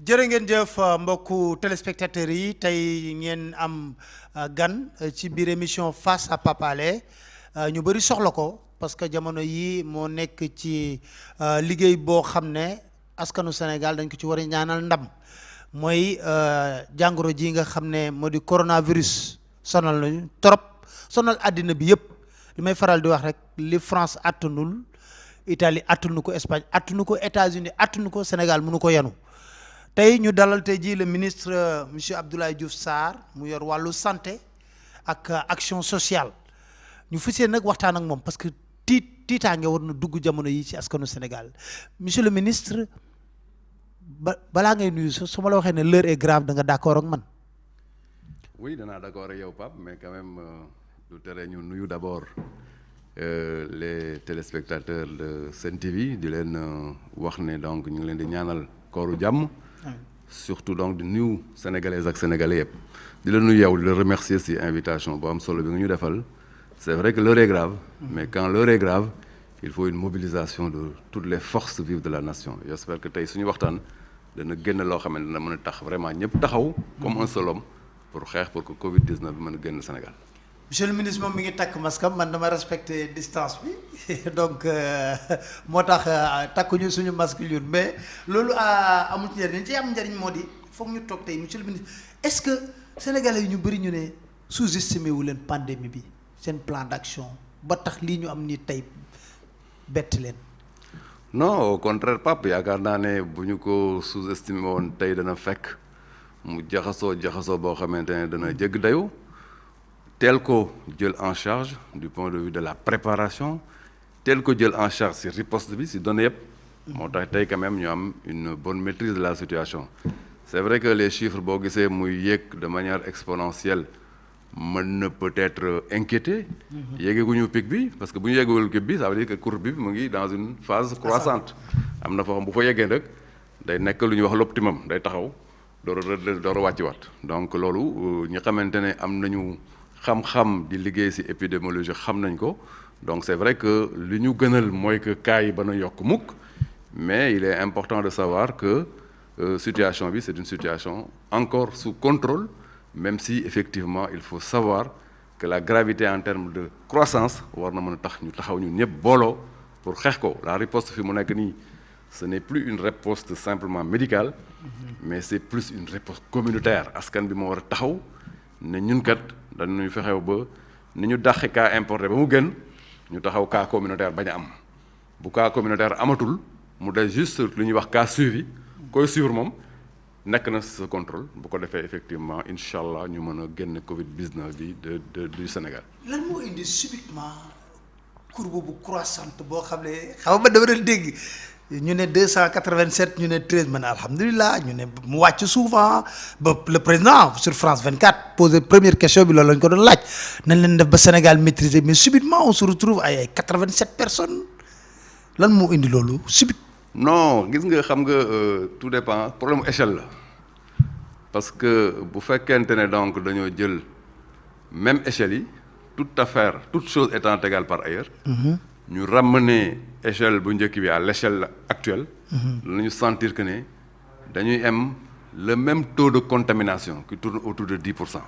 jërë ngeen jëf mbokku téléspectateurs yi tey ngeen am gan ci biir émission face à Pape Alé ñu bëri soxla ko parce que jamono yi moo nekk ci liggéey boo xam ne askanu Sénégal dañ ko ci war a ñaanal ndam mooy jàngoro ji nga xam ne moo di coronavirus sonal nañu trop sonal àddina bi yëpp li may faral di wax rek li France attanul Italie attanu ko Espagne attanu ko États-Unis attanu ko Sénégal mënu ko yanu tey ñu dalal tey jii le ministre monsieur Abdoulaye Diouf Sarr mu yor wàllu santé ak action sociale ñu fas yéene nag waxtaan ak moom parce que tiitaange war na dugg jamono yi ci askanu Sénégal monsieur le ministre balaa ngay nuyu su ma la waxee ne l'heure est grave da nga d'accord ak man. Oui danaa d'accord ak yow Pape mais quand même du tere ñu nuyu d'abord les téléspectateurs de Sen TV di leen wax ne donc ñu ngi leen di ñaanal kooru jàmm. Surtout donc di nuyu sénégalaises ak sénégalais yëpp di la nuyu yow di la remercier ci invitation bu am solo bi nga ñu defal c'est vrai que l'heure est grave mais quand l'heure est grave il faut une mobilisation de toutes les forces vives de la nation j'espère que tey suñu waxtaan dana génn loo xam ne dana mën a tax vraiment ñëpp taxaw comme un seul homme pour xeex pour que Covid-19 bi mën a génn Sénégal. Monsieur le ministre moom mi ngi takk masque am man dama respecter distance bi donc moo tax takkuñu suñu masque ñun mais loolu amul ci njëriñ ci am njëriñ moo di foog ñu toog tey monsieur le ministre est-ce que sénégalais yi ñu bëri ñu ne sous-estimé wu leen pandémie bi seen plan d'action ba tax lii ñu am ni tey bett leen. Non au contraire Pape yaakaar naa ne bu ñu ko sous-estimé woon tey dana fekk mu jaxasoo boo xamante ne dana jégg dayu tel ko jël en charge du point de vue de la préparation tel ko jël en charge ci riposte bi ci données yëpp moo tax tey quand même ñu am une bonne maîtrise de la situation c'est vrai que les chiffres boo gisee muy yéeg de manière exponentielle mën na peut-être inquiéter yéegeeguñu pic bi parce que bu ñu yéegewul pic bi ça veut dire que courbe bi mu ngi dans une phase croissante am na foo xam bu fa yeggee rek day nekk lu ñuy wax l'optimum day taxaw door a wàcciwaat donc loolu ñi xamante ne am nañu xam-xam di liggéey ci épidémiologie xam nañ ko donc c'est vrai que li ñu gënal mooy que cas yi ba na yokk mukk mais il est important de savoir que situation bi c'est une situation encore sous contrôle même si effectivement il faut savoir que la gravité en termes de croissance war na mën a tax ñu taxaw ñun ñëpp booloo pour xeex ko la riposte fi mu nekk nii ce n'est plus une riposte simplement médicale mais c'est plus une riposte communautaire askan bi moo war a taxaw ne ñun kat dañuy fexew ba ni ñu dàqe cas importé ba mu gën ñu taxaw cas communautaire bañ a am bu cas communautaire amatul mu des juste lu ñuy wax cas suivi koy suivre moom nekk na sa contrôle bu ko defee effectivement incha allah ñu mën a génn Covid-19 bi du Sénégal. lan moo indi subitement courbe bu croissante boo xam ne xaw ma dama doon dégg ñu ne 287 ñu ne 13 man alhamdulilah ñu ne mu wàcc souvent ba le président sur France 24 posé première question bi loolu lañ ko doon laaj nañ leen def ba Sénégal maîtriser mais subitement on se retrouve ay 87 personnes lan moo indi loolu subit. non gis nga xam nga tout dépend problème échelle la parce que bu fekkente ne donc dañoo jël même échelle yi toute chose étant égale par ailleurs. ñu ramener échelle bu njëkk bi à l'échelle actuelle. lañu sentir que ne dañuy am le même taux de contamination qui tourne autour de 10%.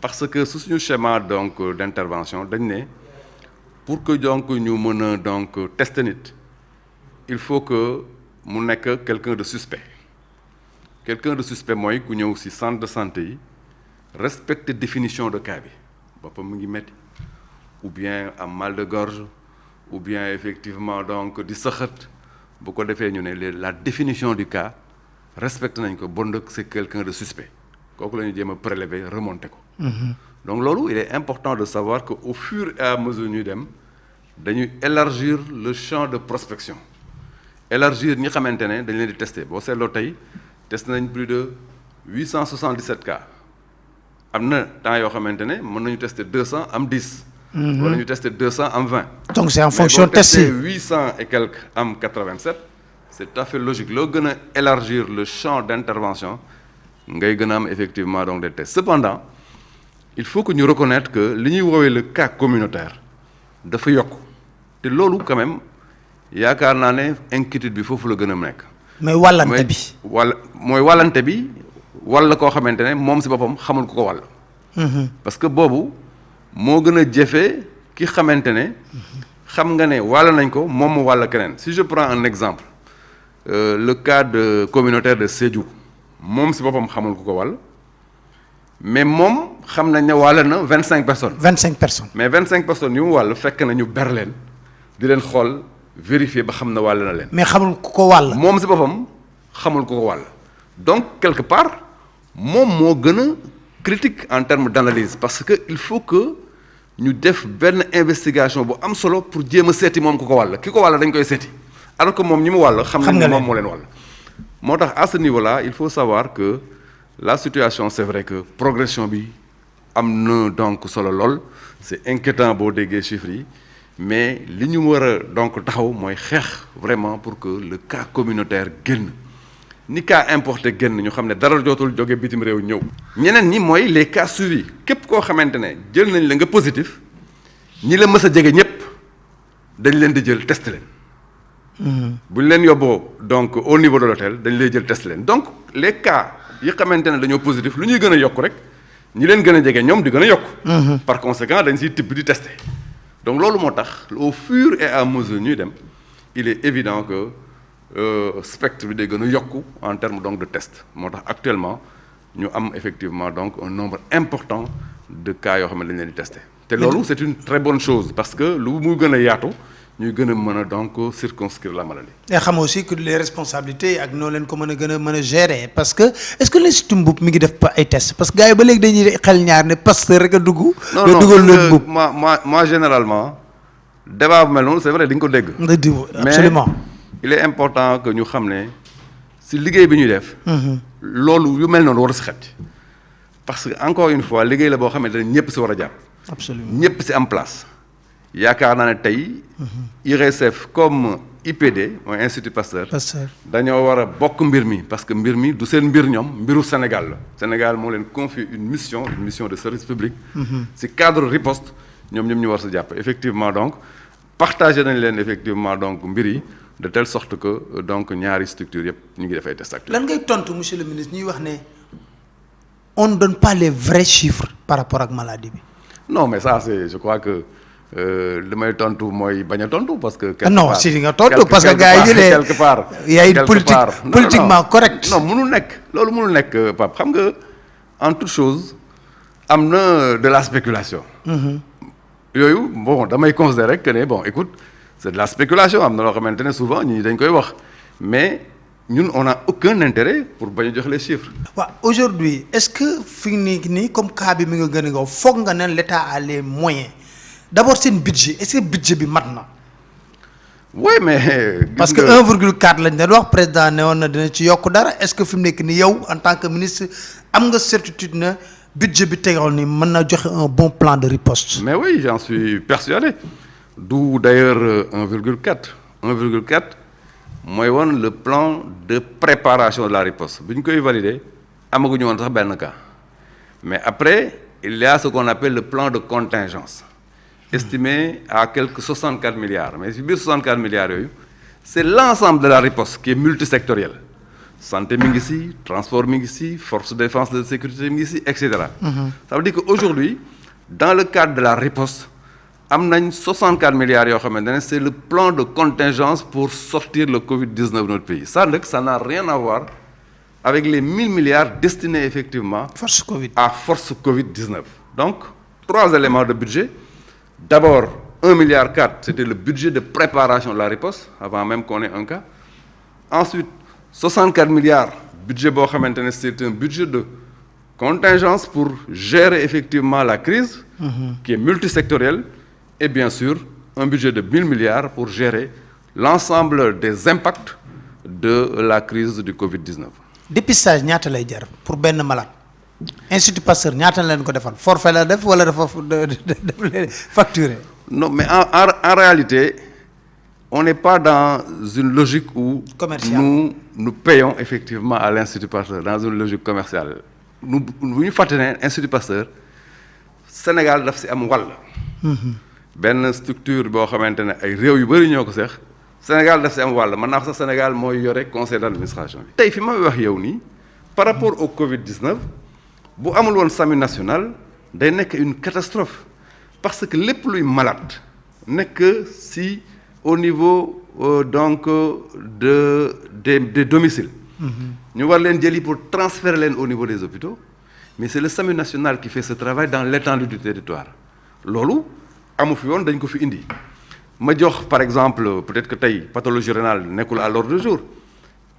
parce que su suñu schéma donc d'intervention dañ ne pour que donc ñu mën a donc tester nit il faut que mu nekk quelqu'un de suspect mooy ku ñëw ci centre de santé yi respecter définition de cas bi boppam mu ngi metti ou bien am mal de gorge ou bien effectivement donc di sëxat bu ko defee ñu ne la définition du cas respecté nañ ko bon nag c'est quelqu'un de suspect kooku la ñu jéem a prélever remonter ko. donc loolu il est important de savoir que au fur et à mesure ñuy dem dañuy élargir le champ de prospection élargir ñi xamante ne dañ leen di tester boo seetloo tey testé nañ plus de 877 cas am na temps yoo xamante ne mën nañu tester 200 am 10. wala ñu tester 200 am 20. donc c'est en fonction de test yi 800 et quelques am 87 c'est tout à fait logique loo gën a élargir le champ d'intervention ngay gën a am effectivement donc des tests cependant il faut que ñu reconnaître que li ñuy woowee le cas communautaire dafa yokk te loolu quand même yaakaar naa ne inquiétude bi foofu la gën a nekk. mais wàllante bi. mooy wàllante bi walla koo xamante ne moom si boppam xamul ku ko wàll. parce que boobu moo gën a jafe ki xamante ne xam nga ne wàll nañ ko moom mu wàll keneen si je prends un exemple le cas de communautaire de Sédhiou moom si boppam xamul ku ko wàll mais moom xam nañ ne wàll na 25 personnes. 25 personnes. mais 25 personnes yu mu wàll fekk na ñu ber leen di leen xool vérifier ba xam ne wàll na leen. mais xamul ku ko wàll. moom si boppam xamul ku ko wàll donc quelque part moom moo gën a critique en termes d'analyse parce que il faut que ñu def benn investigation bu am solo pour jéem a seeti moom ku ko wàll ki ko wàll dañ koy seeti alors que moom ñi mu wàll. xam nañ ne moom moo leen wàll. moo tax à ce niveau-là il faut savoir que la situation c'est vrai que progression bi am na donc solo lool c'est inquiétant boo déggee chiffres yi mais li ñu war a donc taxaw mooy xeex vraiment pour que le cas communautaire génn ni cas importé génn ñu xam ne dara jootul jóge bitim réew ñëw. ñeneen ñi mooy les cas suivis képp koo xamante ne jël nañ la nga positif ñi la mës a jege ñëpp dañ leen di jël test leen. bu ñu leen yóbboo donc au niveau de l'hôtel dañ lay jël test leen donc les cas yi xamante ne dañoo positif lu ñuy gën a yokk rek ñi leen gën a jege ñoom di gën a yokk. par conséquent dañ siy tibb di tester. donc loolu moo tax au fur et à mesure ñuy dem il est évident que spectre bi day gën a yokku en termes donc de test moo tax actuellement ñu am effectivement donc un nombre important de cas yoo xam ne dañ leen di tester. te loolu c'est une très bonne chose parce que lu muy gën a yaatu ñuy gën a mën a donc circonscrire la maladie. et xam aussi que les responsabilités ak noo leen ko mën a gérer parce que est-ce que l'Institut Mboup mi ngi def ay tests parce que gars yi ba léegi dañuy xel ñaar ne Pasteur rek a dugg. non dugal leen Mboup moi généralement débat bu mel noonu c'est vrai di nga ko dégg. absolument mais il est important que ñu xam ne si liggéey bi ñuy def. loolu yu mel noonu war a si xet parce que encore une fois liggéey la boo xamante ne ñëpp si war a jàpp. absolument ñëpp si am place. yaakaar naa ne tey IRESSEF comme IPD mooy Institut Pasteur dañoo war a bokk mbir mi parce que mbir mi du seen mbir ñoom mbiru Sénégal la Sénégal moo leen confier une mission de service public ci cadre riposte ñoom ñëpp ñu war sa jàpp effectivement donc partagé nañ leen effectivement donc mbir yi de telle sorte que donc ñaari structure yëpp ñu ngi def ay tests actuels. lan ngay tontu monsieur le ministre ñuy wax ne on ne donne pas les vrais chiffres par rapport ak maladie bi. non mais ça c'est je crois que li may tontu mooy bañ a tontu parce que. non si nga tontu parce que gars yi ne quelque part y a une politique politiquement correcte. non mënul nekk loolu mënul nekk Pape xam nga en toute chose am na de la spéculation. yooyu bon damay considérer que ne bon écoute c'est de la spéculation am na loo xamante ne souvent ñi dañ koy wax mais ñun on a aucun intérêt pour bañ a jox les chiffres. waaw aujourd'hui est-ce que fi nii comme cas bi mi nga gën a gaw foog nga ne l'État a les moyens. D'abord seen budget est-ce que budget bi mat na. oui mais. parce que 1,4 lañ doon wax président ne woon na dina ci yokk dara est-ce que fi mu nekk nii yow en tant que ministre am nga certitude na budget bi tegoon ni mën na joxe un bon plan de riposte. mais oui j'en suis persuadé d'où d'ailleurs 1,4 mooy woon le plan de préparation de la riposte bi ñu koy valider amaguñu woon sax benn cas mais après il y a ce qu'on appelle le plan de contingence. estimé à quelque 64 milliards mais si biir 64 milliards yooyu c'est l'ensemble de la riposte qui est multisectorielle santé mi ngi ci transport mi ngi ci force de défense de sécurité mi ngi ci et cetera. Ça veut dire que aujourd'hui dans le cadre de la riposte am nañ 64 milliards yoo xamante ne c'est le plan de contingence pour sortir le Covid-19 de notre pays ça nag ça n'a rien à voir avec les 1000 milliards destinés effectivement à force Covid-19 donc 3 éléments de budget. D'abord 1,4 milliard c'était le budget de préparation de la riposte avant même qu'on ait un cas ensuite 64 milliards budget boo xamante ne c'est un budget de contingence pour gérer effectivement la crise qui est multisectorielle et bien sûr un budget de 1000 milliards pour gérer l'ensemble des impacts de la crise du Covid-19. Dépistage ñaata lay jar pour benn malade. Institut Pasteur ñaata leen ko defal forfait la def wala dafa facturé. non mais en réalité on n'est pas dans une logique où nous payons effectivement à l'Institut Pasteur dans une logique commerciale bu ñu fàtte ne Institut Pasteur Sénégal daf ci am wàll. benn structure boo xamante ne ay réew yu bari ñoo ko seex Sénégal daf si am wàll mën naa sax Sénégal mooy yore conseil d'administration bi. tey fi may wax yow nii par rapport au Covid-19 bu amul woon SAMU national day nekk une catastrophe parce que lépp luy malade nekk si au niveau donc des domiciles. ñu war leen jëli pour transférer leen au niveau des hôpitaux mais c'est le SAMU national qui fait ce travail dans l'étendue du territoire loolu amu fi woon dañ ko fi indi. ma jox par exemple peut-être que tey pathologie rénale nekkul à l'ordre du jour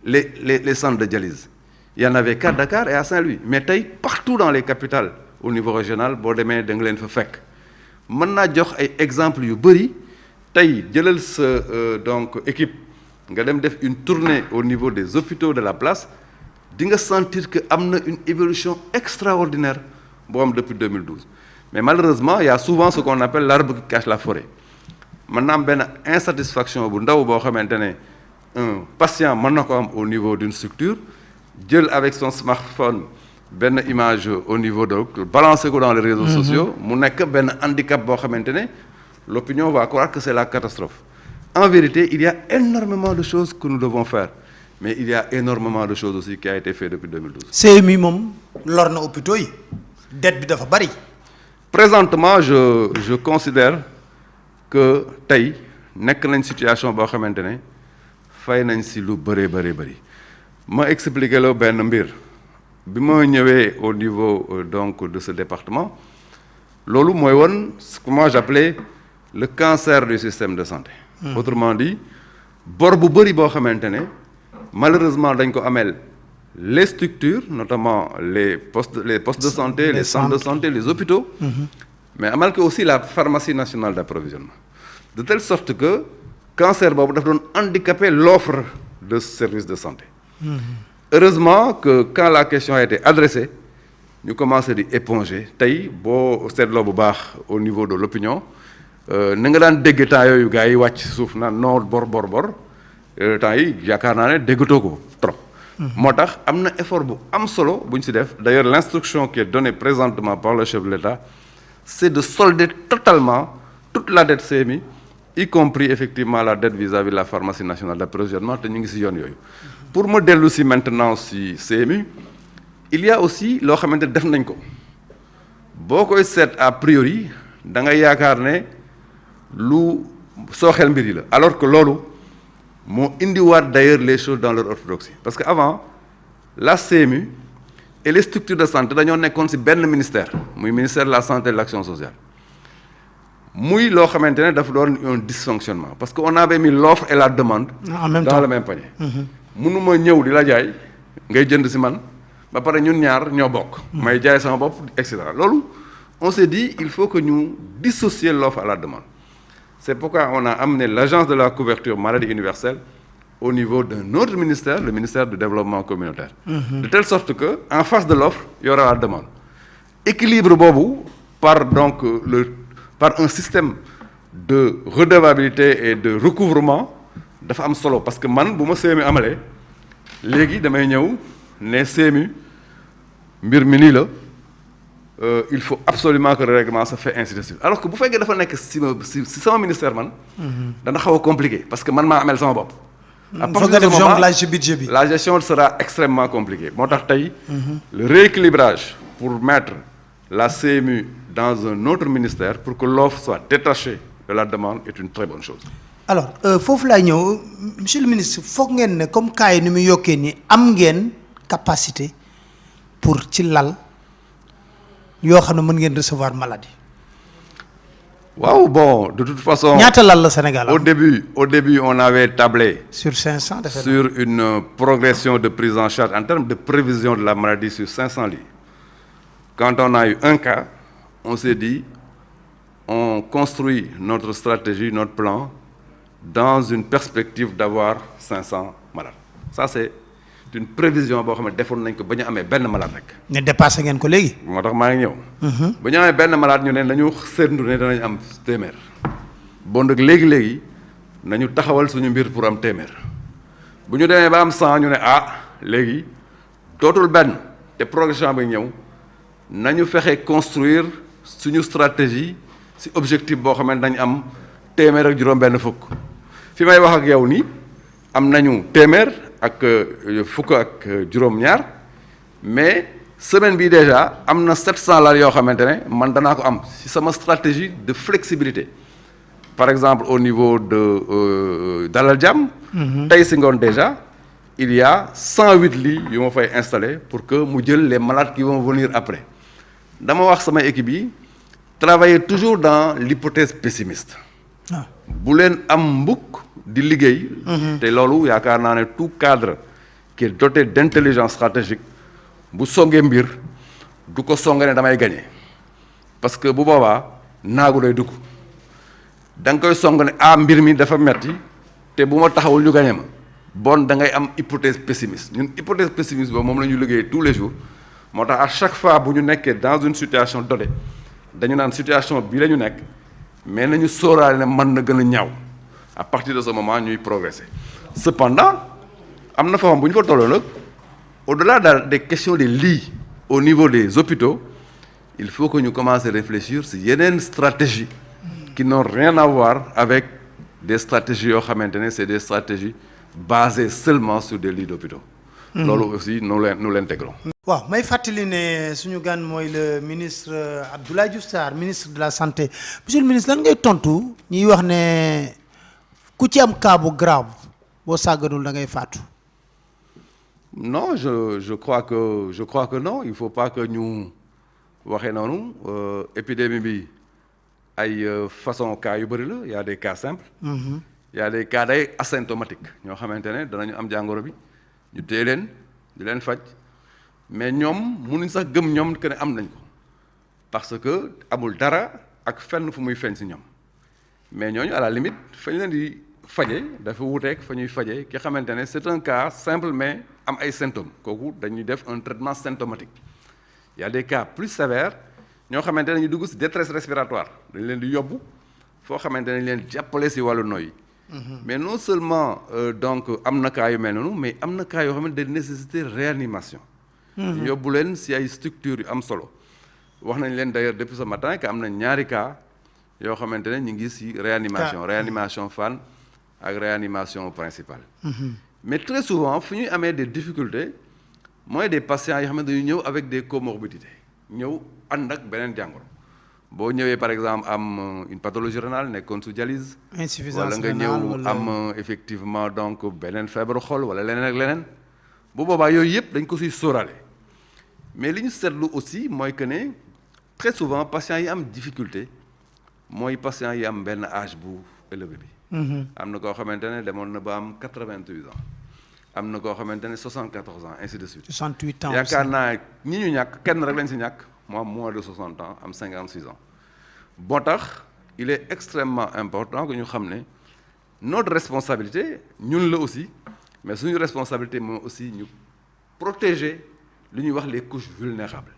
les centres de dialyse il y en avait qu'à Dakar et à Saint-Louis mais tey partout dans les capitales au niveau régional boo demee da nga leen fa fekk mën naa jox ay exemples yu bëri tey jëlal sa donc équipe nga dem def une tournée au niveau des hôpitaux de la place di nga sentir que am na une évolution extraordinaire boo am depuis 2012 mais malheureusement il y a souvent ce qu'on appelle l'arbre qui cache la forêt. mën na am benn insatisfaction bu ndaw boo xamante ne un patient mën na ko am au niveau d'une structure jël avec son smartphone benn image au niveau de balancer ko dans les réseaux sociaux mu nekk benn handicap boo xamante ne l'opinion va croire que c'est la catastrophe. En vérité il y a énormément de choses que nous devons faire mais il y a énormément de choses aussi qui a été fait depuis 2012. CMU moom lor na hôpitaux yi dette bi dafa bari. Présentement je considère que tey nekk nañ situation boo xamante ne fay nañ si lu bëree bëri ma expliquer la benn mbir bi ma ñëwee au niveau donc de ce département loolu mooy woon ce que moi j'appelais le cancer du système de santé. Autrement dit bor bu bëri boo xamante ne malheureusement dañ ko ameel les structures notamment les postes de santé les centres de santé les hôpitaux. mais amal que aussi la pharmacie nationale d'approvisionnement de telle sorte que cancer boobu dafa doon handicaper l'offre de services de santé. Heureusement que quand la question a été adressée ñu commencé di éponger tey boo seetloo bu baax au niveau de l'opinion na nga daan dégg temps yooyu gars yi wàcc suuf naan non bor temps yi yaakaar naa ne déggatoo ko trop. moo tax am na effort bu am solo bu ñu si def d'ailleurs l'instruction qui est donnée présentement par le chef de l'État c'est de solder totalement toute la dette CMU y compris effectivement la dette vis-à-vis de la pharmacie nationale d'approvisionnement te ñu ngi si yoon yooyu. pour ma dellu si maintenant si CMU il y a aussi loo xamante def nañ ko boo koy seet a priori da nga yaakaar ne lu sooxeel mbir yi la alors que loolu moo indiwaat d'ailleurs les choses dans leur orthodoxie parce que avant la CMU et les structures de santé dañoo nekkoon ci benn ministère muy ministère de la santé et de l'action sociale muy loo xamante ne dafa doon un dysfonctionnement parce que on avait mis l'offre et la demande dans le même panier. mënuma ñëw di la jaay ngay jënd ci man ba pare ñun ñaar ñoo bokk. may jaay sama bopp et cetera loolu on s'est dit il faut que ñu dissocier l'offre à la demande. C'est pourquoi on a amené l'agence de la couverture maladie universelle au niveau d'un autre ministère, le ministère du développement communautaire. De telle sorte que en face de l'offre, il y aura la demande. Équilibre bobu par donc par un système de redevabilité et de recouvrement dafa am solo parce que man bu ma CMU amalee léegi damay ñëw ne CMU mbir mi nii la. Il faut absolument que le règlement se fait ainsi de suite alors que bu fekkee dafa nekk si sama ministère man. dana xaw a compliqué parce que man maa amel sama bopp. à partir de ce moment la gestion sera extrêmement compliquée moo tax tey. le rééquilibrage pour mettre la CMU dans un autre ministère pour que l'offre soit détachée de la demande est une très bonne chose. alors foofu laay ñëw monsieur le ministre foog ngeen ne comme cas yi ni muy yokkee nii am ngeen capacité pour ci lal. yoo xam ne mën ngeen recevoir maladie. waaw bon de toute façon. ñaata lal la Sénégal au début on avait tablé. sur 500 sur une progression de prise en charge en termes de prévision de la maladie sur 500 lits. Quand on a eu un cas on s'est dit on construit notre stratégie notre plan dans une perspective d'avoir 500 malades ça c'est une prévision boo xam ne defoon nañ ko ba ñu amee benn malade rek. ne dépassé ngeen ko léegi. moo tax maa ngi ñëw. ba ñu amee benn malade ñu ne nañu séntu ne danañ am téeméer. bon nag léegi nañu taxawal suñu mbir pour am téeméer bu ñu demee ba am 100 ñu ne léegi dootul benn te progression bi ñëw nañu fexe construire suñu stratégie ci objectif boo xam ne dañ am téeméer ak juróom-benn fukk fi may wax ak yow nii am nañu téeméer ak fukk ak juróom-ñaar mais semaine bi déjà am na 700 lal yoo xamante ne man danaa ko am ci sama stratégie de flexibilité par exemple au niveau de Dalal Jàmm. tey si ngoon déjà il y a 108 lits yu ma fay installer pour que mu jël les malades qui vont venir après dama wax sama équipe yi travailler toujours dans l'hypothèse pessimiste. bu leen am mbukk di liggéey. te loolu yaakaar naa ne tout cadre qui est doté d'intelligence stratégique bu songee mbir du ko songe ne damay gagner parce que bu boobaa naagu day dugg da nga koy song ne mbir mi dafa metti te bu ma taxawul ñu gagner ma bon da ngay am hypothèse pessimiste ñun hypothèse pessimiste boobu moom la ñu liggéey tous les jours moo tax à chaque fois bu ñu nekkee dans une situation donnée dañu naan situation bii la ñu nekk mais nañu sóoraale ne mën na gën a ñaaw à partir de ce moment ñuy progresser cependant am na fa bu ñu fa tolloo nag au-delà des questions des lits au niveau des hôpitaux il faut que ñu commencer à réfléchir si yeneen stratégie qui n'ont rien à voir avec des stratégies yoo xamante ne c'est des stratégies basées seulement sur des lits d'hôpitaux loolu aussi nous l'intégrons. waaw may fàttali ne suñu gan mooy le ministre Abdoulaye Diouf Sarr ministre de la santé monsieur le ministre lan ngay tontu ñuy wax ne ku ci am cas bu grave boo sàgganul da ngay faatu. non je crois que non il faut pas que ñu waxee noonu épidémie bi ay façon cas yu bëri la y a des cas simples. y a des cas day asymptomatiques ñoo xamante ne danañu am jàngoro bi ñu téye leen di leen faj mais ñoom mënuñ sax gëm ñoom que ne am nañ ko parce que amul dara ak fenn fu muy feeñ ci ñoom mais ñooñu à la limite fa ñu leen di faje dafa wuuteeg fa ñuy faje ki xamante ne c'est un cas simple mais am ay symptômes kooku dañuy def un traitement symptomatique il y a des cas plus sévères ñoo xamante ne ñu dugg ci détresse respiratoire dañ leen di yóbbu foo xamante ne leen jàppale ci wàllu noyyi. mais non seulement donc am na cas yu mel noonu mais am na cas yoo xamante ne day nécessiter réanimation. ñu yóbbu leen ci ay structures yu am solo wax nañ leen d'ailleurs depuis ce matin que am na ñaari cas yoo xamante ne ñu ngi ci réanimation Fann ak réanimation principale. mais très souvent fu ñuy amee des difficultés mooy des patients yoo xam ne dañu ñëw avec des comorbidités ñëw ànd ak beneen jàngoro boo ñëwee par exemple am une pathologie rénale nekkoon sous dialyse. insuffisance wala nga ñëw am effectivement donc beneen feebaru xol wala leneen ak leneen bu boobaa yooyu yëpp dañ ko siy sóoraale mais li ñu seetlu aussi mooy que ne très souvent patients yi am difficulté mooy patients yi am benn âge bu élevé bi. am na koo xamante ne demoon na ba am 88 ans am na koo xamante ne 74 ans ainsi de suite. 68 ans yaakaar naa ñi ñu ñàkk kenn rek lañ si ñàkk mu am moins de 60 ans am 56 ans boo tax il est extrêmement important que ñu xam ne notre responsabilité ñun la aussi mais suñu responsabilité mooy aussi ñu protéger li ñuy wax les couches vulnérables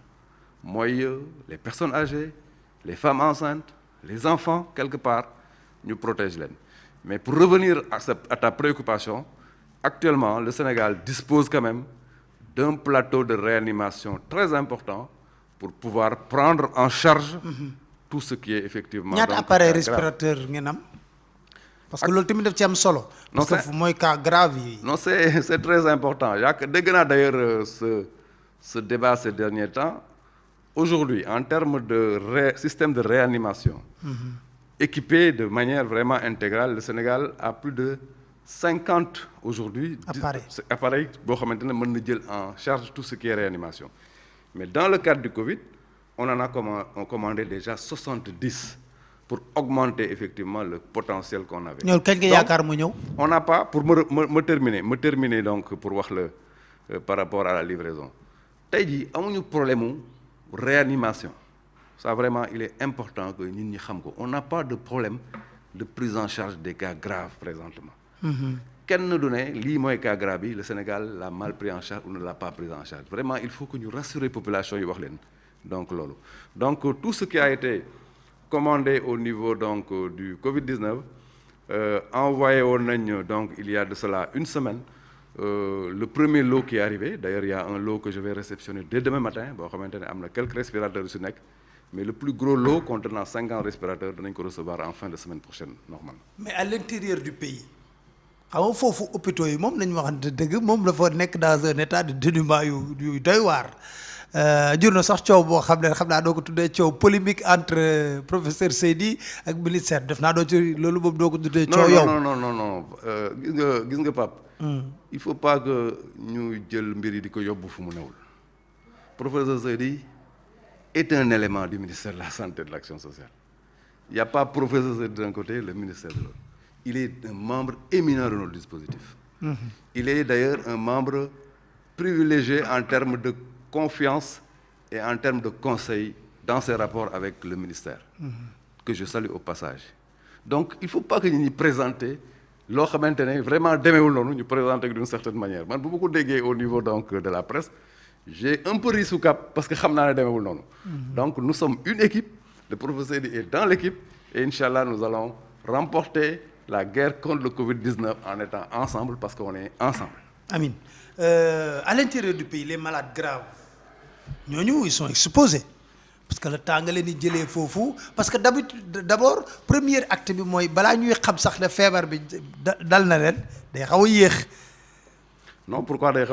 mooy les personnes âgées les femmes enceintes les enfants quelque part ñu protège leen. Mais pour revenir à ta préoccupation, actuellement, le Sénégal dispose quand même d'un plateau de réanimation très important pour pouvoir prendre en charge tout ce qui est effectivement. ñaata appareil respirateur ngeen am parce que loolu tamit daf ci am solo. non parce que mooy cas grave yi. non c'est très important dégg naa d'ailleurs ce débat ces derniers temps aujourd'hui en termes de système de réanimation. Équipé de manière vraiment intégrale, le Sénégal a plus de 50 aujourd'hui appareils boo xamante ne mën na jël en charge tout ce qui est réanimation. Mais dans le cadre du Covid, on en a commandé déjà 70 pour augmenter effectivement le potentiel qu'on avait. ñëw kañ nga yaakaar mu ñëw. On n'a pas pour me terminer donc pour wax la par rapport à la livraison tey jii amuñu problème mu réanimation. Ça vraiment il est important que nit ñi xam ko on n'a pas de problème de prise en charge des cas graves présentement. kenn du ne lii mooy cas grave bi le Sénégal l'a mal pris en charge ou ne l'a pas pris en charge vraiment il faut que ñu rassurer population yi wax leen donc loolu. donc tout ce qui a été commandé au niveau donc du Covid-19 envoyé woon nañ donc il y a de cela une semaine le premier lot qui est arrivé d'ailleurs il y a un lot que je vais réceptionner dès demain matin boo xamante ne am na quelques respirateurs yu si nekk. Mais le plus gros lot contenant 50 respirateurs danañ ko recevoir en fin de semaine prochaine normalement. Mais à l'intérieur du pays xam nga foofu hôpitaux yi moom nañu waxante dëgg moom la fa nekk dans un état de dénuement yu doy waar jur na sax coow boo xam ne xam naa doo ko tuddee coow polémique entre professeur Seydi ak ministère def naa doo ci loolu boobu doo ko tuddee coow yow non gis nga Pape il faut pas que ñu jël mbir yi di ko yóbbu fu mu newul professeur Seydi est un élément du ministère de la santé et de l'action sociale il n'y a pas professeur Seydi d'un côté le ministère de l'autre il est un membre éminent de notre dispositif. Il est d'ailleurs un membre privilégié en termes de confiance et en termes de conseil dans ses rapports avec le ministère, que je salue au passage. Donc, il ne faut pas que nous nous présenter, vraiment nous nous présenter d'une certaine manière. Moi, beaucoup de au niveau donc, de la presse, j'ai un peu ri sous cap parce que je sais Donc, nous sommes une équipe, le professeur est dans l'équipe, et Inch'Allah, nous allons remporter la guerre contre le Covid-19 en étant ensemble parce qu'on est ensemble. Amin. À l'intérieur du pays, les malades graves, ils sont exposés. Parce que le temps que les gens font parce que d'abord, premier acte, c'est que nous savons que le fièvre dans le day Non, pourquoi day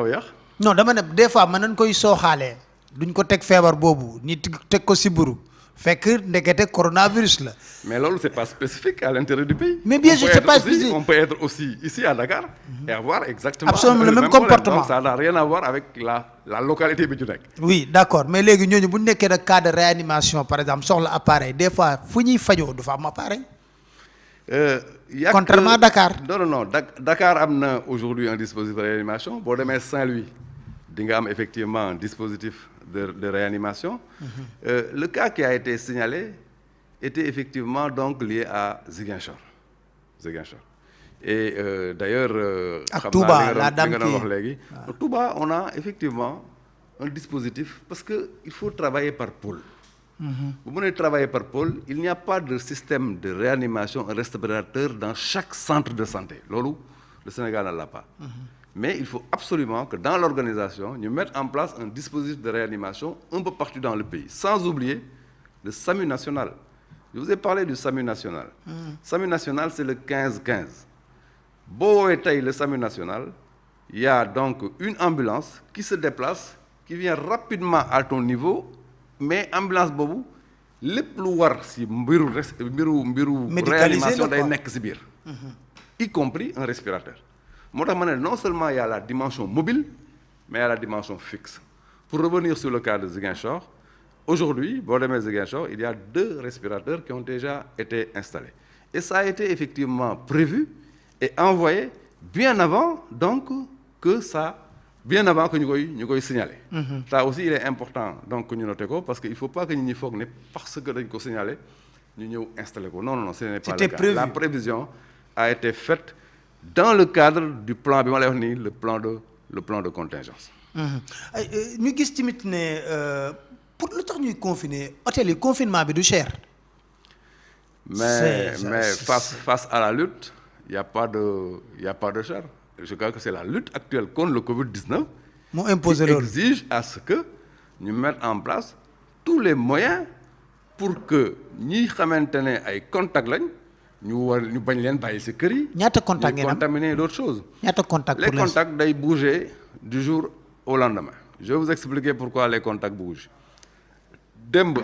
Non, des fois, man koy soxalé duñ ko tek fièvre bobu ni tek ko siburu. Fekk ndekete coronavirus là. Mais là, ce n'est pas spécifique à l'intérieur du pays. Mais bien sûr, c'est pas spécifique. On peut être aussi ici à Dakar et avoir exactement le même comportement. Donc, ça n'a rien à voir avec la localité Bidjunek. Oui, d'accord. Mais les gens, si vous avez un cas de réanimation, par exemple, sur l'appareil, des fois, il faut faire un appareil. Contrairement à Dakar. Non. Dakar a aujourd'hui un dispositif de réanimation. Pour demain Saint-Louis, il y a effectivement un dispositif de réanimation. Le cas qui a été signalé était effectivement donc lié à Ziguinchor. Et d'ailleurs, à Touba, la dame qui... Touba, on a effectivement un dispositif parce qu'il faut travailler par pôle. Vous pouvez travailler par pôle, il n'y a pas de système de réanimation, un respirateur dans chaque centre de santé. Lolo, le Sénégal ne l'a pas. Mais il faut absolument que dans l'organisation, nous mettions en place un dispositif de réanimation un peu partout dans le pays, sans oublier le SAMU national. Je vous ai parlé du SAMU national. SAMU national, c'est le 15-15. Beau et le SAMU national, il y a donc une ambulance qui se déplace, qui vient rapidement à ton niveau, mais ambulance bobu, le plus war si mbiru réanimation day nek ci bir, y compris un respirateur. Non seulement il y a la dimension mobile, mais il y a la dimension fixe. Pour revenir sur le cas de Ziguinchor, aujourd'hui, il y a 2 respirateurs qui ont déjà été installés. Et ça a été effectivement prévu et envoyé bien avant donc que nous koy signaler. Ça aussi il est important donc que nous notions parce qu'il ne faut pas que nous foog parce que nous signalé nous installer. Non, ce n'est pas le cas. Prévu. La prévision a été faite dans le cadre du plan le plan de contingence. Nous avons que pour le temps de confiner, le confinement est cher. Mais face à la lutte, il n'y a pas de cher. Je crois que c'est la lutte actuelle contre le Covid-19 qui exige à ce que nous mettions en place tous les moyens pour que nous maintenions des contacts. Nous ne pouvons pas contaminer d'autres choses. Les contacts doivent bouger du jour au lendemain. Je vais vous expliquer pourquoi les contacts bougent.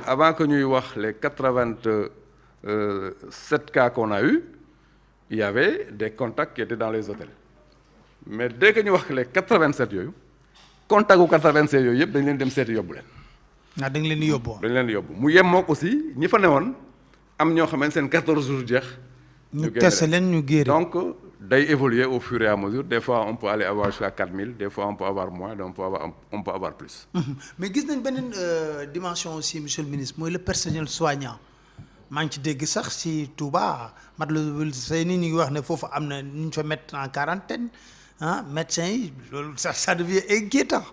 Avant que nous ayons les 87 cas qu'on a eus, il y avait des contacts qui étaient dans les hôtels. Mais dès que nous avons les 87 les contacts aux 87 ils ont dem aussi ñi fa néwon am ñoo xamné 14 jours jeex donc day évoluer au fur et à mesure. Des fois on peut aller avoir jusqu'à 4000, des fois on peut avoir moins, donc on peut avoir plus. Mais gis nañ benen dimension aussi monsieur le ministre, moy le personnel soignant. Maa ngi ci dégg sax ci Touba Matlaboul Fawzayni ñi ngi wax né fofu amna ñu fa mettre en quarantaine. Médecins, ça devient inquiétant.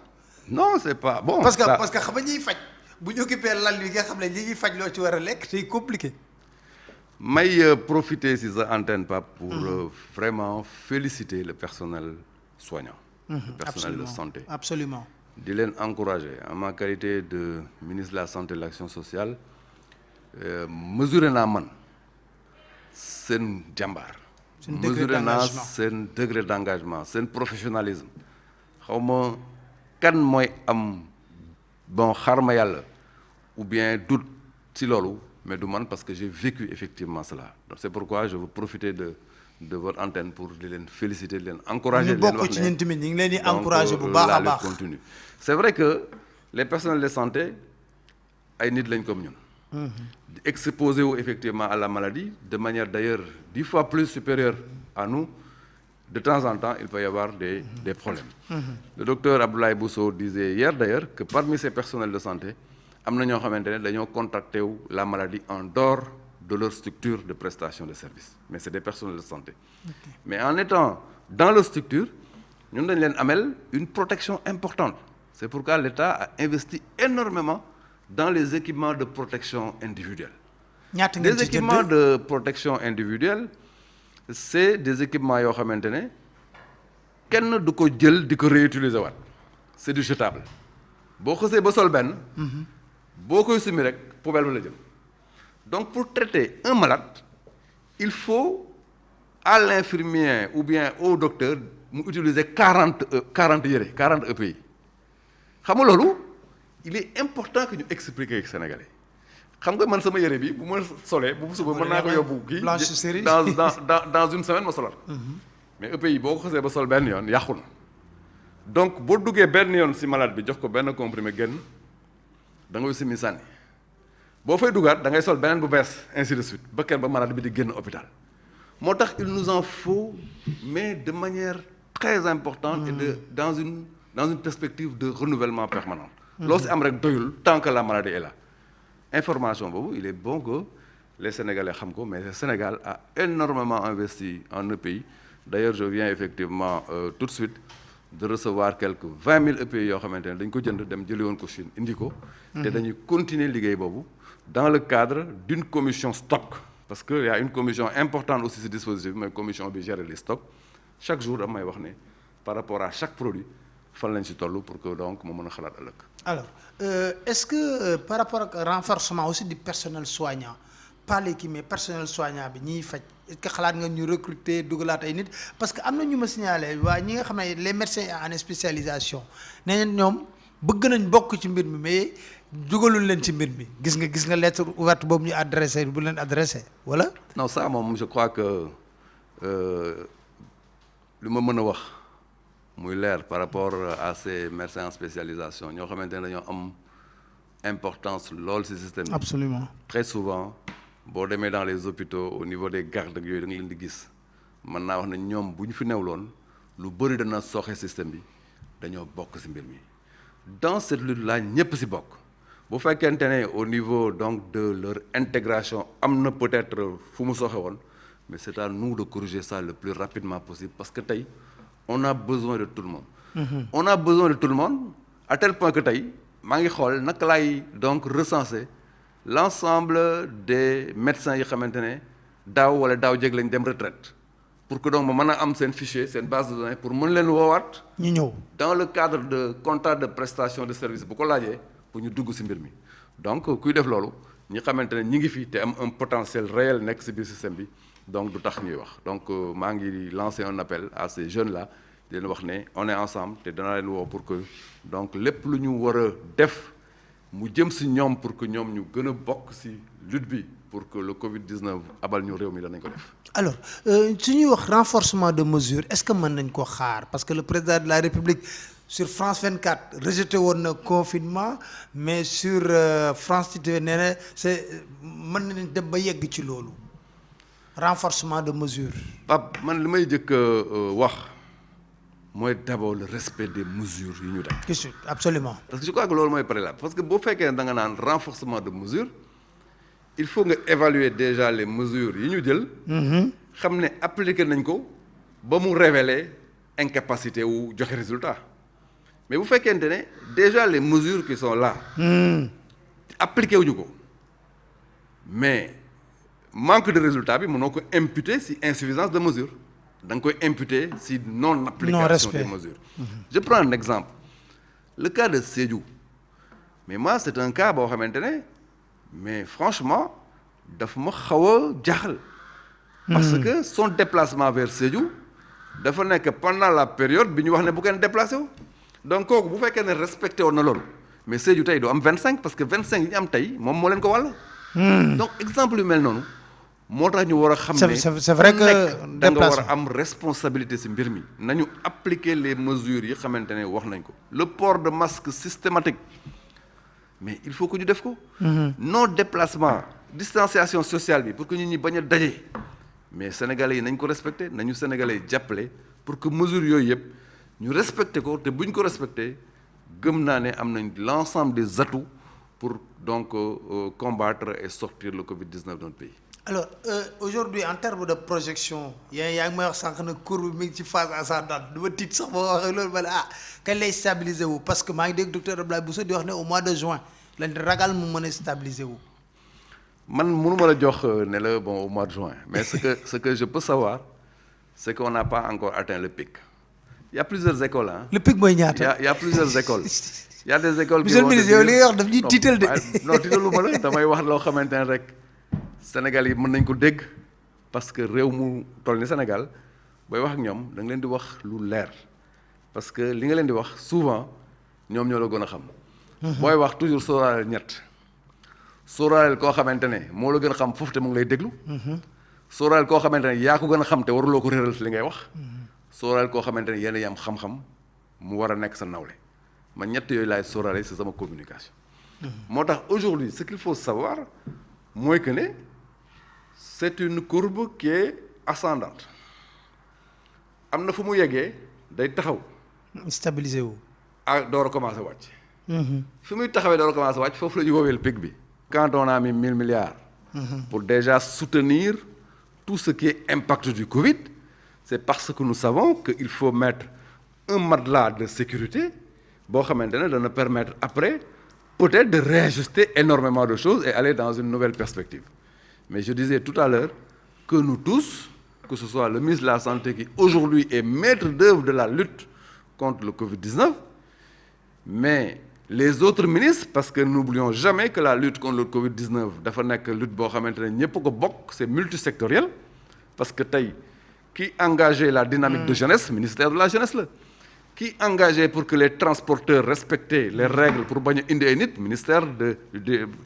Non, c'est pas bon. Parce que xam nga ñuy faj bu ñu occupé lal yi nga xam ne ñi ñuy faj loo ci war a lekk c'est compliqué. Mais profiter de ces antennes pour vraiment féliciter le personnel soignant, le personnel de santé. Absolument. De les encourager. En ma qualité de ministre de la Santé et de l'Action sociale, mesurer la main, c'est un jambar. mesurer naa seen degré d'engagement seen professionnalisme xaw ma kan mooy am bon xarma yàlla ou bien doute ci loolu mais du man parce que j'ai vécu effectivement cela donc c'est pourquoi je veux profiter de votre antenne pour di leen féliciter di leen encourager. ñu bokk ci ñun tamit ñu ngi leen di encourager bu baax a baax donc la lutte continue. c'est vrai que les personnels de santé ay nit lañ comme ñun. di exposer wu effectivement à la maladie de manière d'ailleurs 10 fois plus supérieure à nous. De temps en temps, il peut y avoir des problèmes. Le docteur Abdoulaye Bousso disait hier d'ailleurs que parmi ces personnels de santé, am na ñoo xamante ne dañoo contracté wu la maladie en dehors de leur structure de prestation de service. Mais c'est des personnels de santé. Okay. Mais en étant dans leur structure, ñun dañ leen amel une protection importante. C'est pourquoi l'État a investi énormément dans les équipements de protection individuelle. Des équipements de protection individuelle, c'est des équipements yoo xamante ne kenn du ko jël di ko réutiliser waat c'est du jetable boo xësee ba sol benn boo koy sumi rek poubelle ba la jëm donc pour traiter un malade il faut à l'infirmier ou bien au docteur mu utiliser 40 EPI xam nga loolu il est important que ñu expliquer ak Sénégalais xam nga man sama yére bi bu ma solee bu suba mën naa ko yóbbu kii dans une semaine ma solal mais EPI boo ko xasee ba sol benn yoon yàqu na donc boo duggee benn yoon ci malade bi jox ko benn comprimé génn da ngay simi sànni boo fay dugaat da ngay sol beneen bu bees ainsi de suite ba kenn ba malade bi di génn hôpital moo tax il nous en faut mais de manière très importante et dans une perspective de renouvellement permanent loo ci am rek doyul tant que la maladie est là. Information boobu il est bon que les Sénégalais xam ko mais le Sénégal a énormément investi en EPI d'ailleurs je viens effectivement tout de suite de recevoir quelques 20 000 EPI yoo xamante ne dañ ko jënd dem jëli woon ko Chine indi ko te dañuy continuer liggéey boobu dans le cadre d'une commission stock parce que y a une commission importante aussi ci dispositif mooy commission bi gérer les stocks chaque jour damay wax ne par rapport à chaque produit fan lañ ci toll pour que donc mu mën a xalaat ëllëg. Alors est-ce que par rapport ak renforcement aussi du personnel soignant pas l'équipe mais personnel soignant bi ñiy faj est-ce que xalaat nga ñu recruter dugalaat ay nit parce que am na ñu ma signalé waa ñi nga xam ne les médecins en spécialisation nee nañ ñoom bëgg nañ bokk ci mbir mi mais dugalul leen ci mbir mi gis nga lettre ouverte boobu ñu adressé bu leen adressé wala. non ça moom je crois que lu ma mën a wax. muy leer par rapport à ces médecins en spécialisation ñoo xamante ne dañoo am importance lool ci système bi. Absolument. Très souvent boo demee dans les hôpitaux au niveau des gardes ak yooyu da nga leen di gis mën naa wax ne ñoom bu ñu fi newloon lu bëri dana sooxe système bi dañoo bokk ci mbir mi dans cette lutte là ñëpp ci bokk bu fekkente ne au niveau donc de leur intégration am na peut-être fu mu sooxe woon mais c'est à nous de corriger ça le plus rapidement possible parce que tey on a besoin de tout le monde. On a besoin de tout le monde à tel point que tey maa ngi xool naka laay donc recenser l'ensemble des médecins yi xamante ne daaw wala daaw jéeg lañ dem retraite pour que donc ma mën a am seen fichier seen base de données pour mën leen woowaat. ñu ñëw dans le cadre de contrat de prestation de service bu ko laajee pour ñu dugg ci mbir mi donc kuy def loolu ñi xamante ne ñi ngi fi te am un potentiel réel nekk ci biir système bi. donc du tax ñuy wax donc maa ngi lancer un appel à ces jeunes là di leen wax ne on est ensemble te danaa leen woo pour que donc lépp lu ñu war a def mu jëm ci ñoom pour que ñoom ñu gën a bokk ci lutte bi pour que le Covid-19 abal ñu réew mi danañ ko def. alors su ñuy wax renforcement de mesures est-ce que mën nañ ko xaar parce que le président de la République sur France 24 rejeté woon na confinement mais sur France TV nee na c'est mën nañ dem ba yegg ci loolu. Renforcement de mesures. Pape man li may jëkk wax mooy d'abord le respect des mesures yi ñu def. Absolument. parce que je crois que loolu mooy préalable parce que boo fekkee da nga naan renforcement de mesures il faut nga évaluer déjà les mesures yi ñu jël. xam ne appliqué nañ ko ba mu révéler incapacité wu joxe résultat mais bu fekkente ne déjà les mesures qui sont là. appliqué wuñu ko mais. manque de résultat bi mënoo ko imputer ci insuffisance de mesure da nga koy imputer ci non application des mesures. Je prends un exemple le cas de Sédhiou mais moi c'est un cas boo xamante ne mais franchement daf ma xaw a jaaxal parce que son déplacement vers Sédhiou dafa nekk pendant la période bi ñu wax ne bu kenn déplacé wu donc kooku bu fekkee ne respecté woon na loolu mais Sédhiou tey doo am 25 parce que 25 yi ñu am tey moom moo leen ko wàll. donc exemple yu mel noonu moo tax ñu war a xam ne c'est vrai que da nga war a am responsabilité ci mbir mi nañu appliquer les mesures yi xamante ne wax nañ ko le port de masque systématique mais il faut que ñu def ko non déplacement distanciation sociale bi pour que ñu ñi bañ a daje mais sénégalais yi nañ ko respecté nañu sénégalais yi jàppale pour que mesures yooyu yëpp ñu respecté ko te buñ ko respecté gëm naa ne am nañ l'ensemble des atouts pour donc combattre et sortir le Covid-19 dans notre pays. Alors aujourd'hui en termes de projection yaa ngi may wax sànq na courbe mi ngi ci phase ascendante du ma tiit sax boo waxee loolu ma ne kañ lay stabiliser wu parce que maa ngi dégg docteur Abdoulaye Bousso di wax ne au mois de juin lañ ragal mu mën a stabiliser wu. man mënuma la jox ne la bon au mois de juin mais ce que je peux savoir c'est qu'on n'a pas encore atteint le pic. Il y a plusieurs écoles hein. Le pic mooy ñaata. Il y a plusieurs écoles. Il y a des écoles. Monsieur le ministre yow li ngay wax daf ñuy tiital de. non tiitaluma la damay wax loo xamante ne rek Sénégal yi mën nañ ko dégg parce que réew mu toll ni Sénégal booy wax ak ñoom da nga leen di wax lu leer parce que li nga leen di wax souvent ñoom ñoo la gën a xam. booy wax toujours sóoraale ñett sóoraaleel koo xamante ne moo la gën a xam foofu te mu ngi lay déglu. sóoraaleel koo xamante ne yaa ko gën a xam te waruloo ko réeral li ngay wax. sóoraaleel koo xamante ne yéen a yam xam-xam mu war a nekk sa nawle man ñett yooyu laay sóoraale si sama communication. moo tax aujourd'hui ce qu'il faut savoir mooy que ne c'est une courbe qui est ascendante am na fu mu yeggee day taxaw. stabiliser wu. door a commencé wàcc. fi muy taxawee door a commencé wàcc foofu la ñu woowee le pic bi. quand on a mis 1000 milliards. pour déjà soutenir tout ce qui est impact du Covid. C'est parce que nous savons qu'il faut mettre un matelas de sécurité boo xamante ne dana permettre après peut-être de réajuster énormément de choses et aller dans une nouvelle perspective. Mais je disais tout à l'heure que nous tous, que ce soit le ministre de la Santé qui aujourd'hui est maître d'œuvre de la lutte contre le Covid-19, mais les autres ministres, parce que n'oublions jamais que la lutte contre le Covid-19 dafa nekk lutte boo xamante ne ñëpp ko bokk, c'est multisectoriel, parce que tey qui engageait la dynamique de jeunesse, ministère de la jeunesse là. Qui engageait pour que les transporteurs respectaient les règles pour bañ a indi ay nit, ministère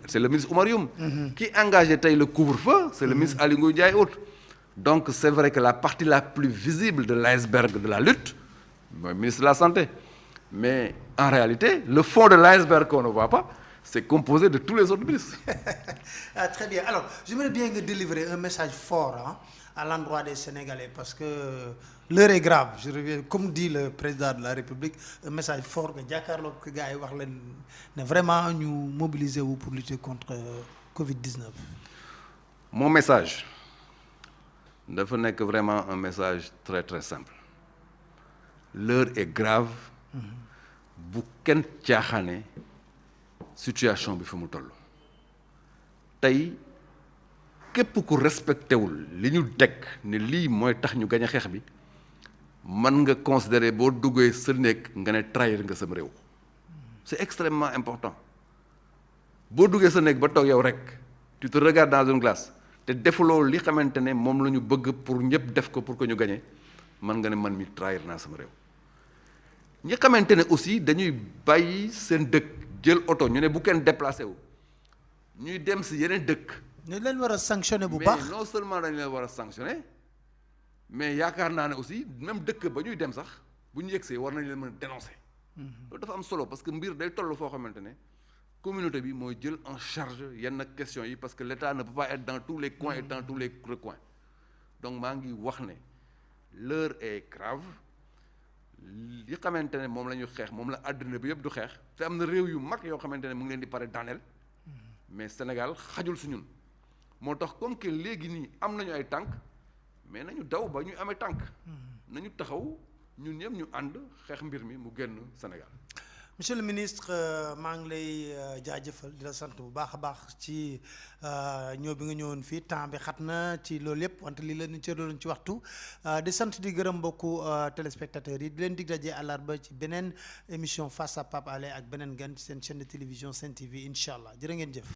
c'est le ministre Oumar Youm. Qui engageait tey le couvre-feu, c'est le ministre Aly Ngouille Ndiaye autres. Donc c'est vrai que la partie la plus visible de l'iceberg de la lutte mooy ministre de la Santé. Mais en réalité, le fond de l'iceberg qu'on ne voit pas, c'est composé de tous les autres ministres. Ah, très bien. Alors, j'aimerais bien que délivrer un message fort hein, à l'endroit des Sénégalais parce que l'heure est grave. Je reviens, comme dit le président de la République, un message fort que jàkkaarloo ko gars yi wax leen ne vraiment ñu mobiliser wu pour lutter contre Covid-19. Mon message dafa nekk vraiment un message très très simple. L'heure est grave. bu kenn caaxaane situation bi fi mu toll tey képp ku respecté wul li ñu teg ne lii mooy tax ñu gañ a xeex bi mën nga considérer boo duggee sa néeg nga ne trahir nga sam réew c'est extrêmement important boo duggee sa néeg ba toog yow rek tu te regardes dans une glace te defuloo li xamante ne moom la ñu bëgg pour ñëpp def ko pour que ñu gañe mën nga ne man mi trahir naa sama réew ñi xamante ne aussi dañuy bàyyi seen dëkk jël oto ñu ne bu kenn déplacé wu ñuy dem si yeneen dëkk. ñu leen war a sanctionner bu baax mais non seulement dañu leen war a sanctionner mais yaakaar naa ne aussi même dëkk ba ñuy dem sax bu ñu yegsee war nañ leen mën a dénoncer. loolu dafa am solo parce que mbir day toll foo xamante ne communauté bi mooy jël en charge yenn questions yi parce que l'État ne peut pas être dans tous les coins et dans tous les recoins donc maa ngi wax ne l'heure est grave. li xamante ne moom la ñu xeex moom la àdduna bi yëpp du xeex te am na réew yu mag yoo xamante ne mu ngi leen di pare daaneel mais Sénégal xajul si ñun moo tax comme que léegi nii am nañu ay tànk mais nañu daw ba ñu amee tànk nañu taxaw ñun ñëpp ñu ànd xeex mbir mi mu génn Sénégal. Monsieur le ministre maa ngi lay jaajëfal di la sant bu baax a baax ci ñëw bi nga ñëwoon fii temps bi xat na ci loolu yëpp wante lii la ñu cëraloon ci waxtu di sant di gërëm mbokku téléspectateurs yi di leen dig daje àllarba ci beneen émission face à Pape Alé ak beneen gan ci seen chaîne de télévision Sen TV incha allah jërë ngeen jëf.